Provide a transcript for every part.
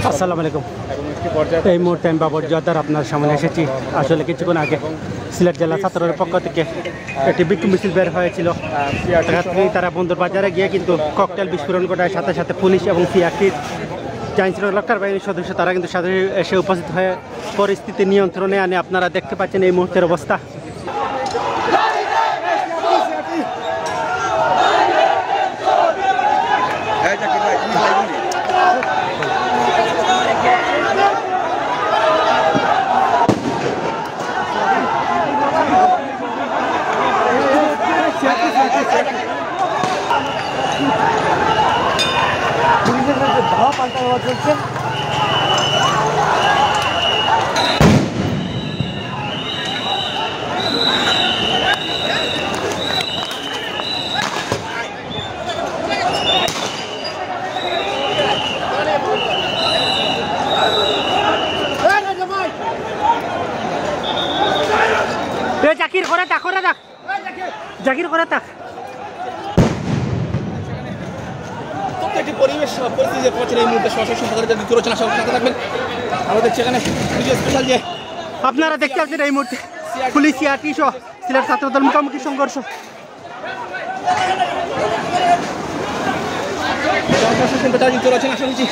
আসসালামু আলাইকুম। এই মুহূর্তে আমি বাবর জোয়ারদার আপনার সামনে এসেছি। আসলে কিছুক্ষণ আগে সিলেট জেলা ছাত্রের পক্ষ থেকে একটি বিক্ষোভ মিছিল বের হয়েছিল। তারা বন্দর বাজারে গিয়ে কিন্তু ককটেল বিস্ফোরণ ঘটায়, সাথে সাথে পুলিশ এবং সিআরটির আইনশৃঙ্খলা বাহিনীর সদস্য তারা কিন্তু সাথে এসে উপস্থিত হয়ে পরিস্থিতি নিয়ন্ত্রণে আনে। আপনারা দেখতে পাচ্ছেন এই মুহূর্তের অবস্থা। ধাওয়া পাল্টা হওয়া চলছে। জাকির করে থাক, জাকির করে থাক। প্রত্যেকটি পরিবেশ পরিস্থিতি পৌঁছে এই মুহূর্তে সরাসরি সম্পাদকের দ্বিতীয় রচনা সাথে থাকবেন। আমাদের সেখানে স্পেশাল যে আপনারা দেখতে পাচ্ছেন এই মুহূর্তে পুলিশ সিআরটি সহ সিলেট ছাত্রদল মুখোমুখি সংঘর্ষ। দ্বিতীয় রচনা আসা হয়েছি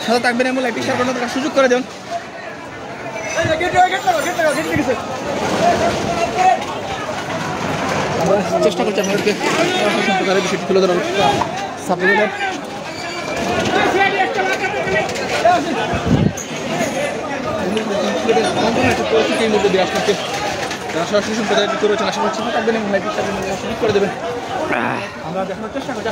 সাথে থাকবেন এমন একটি সাধারণত সুযোগ করে দেন। চেষ্টা করছি আমাদেরকে সম্প্রদায়ের বিষয়টি তুলে ধরার। পরিস্থিতির মধ্যে বিরাজ করছে। সরাসরি সম্প্রদায়ের দ্বিতীয় রচনা আশা করছি থাকবেন এবং করে দেবেন। আমরা দেখানোর চেষ্টা করছি।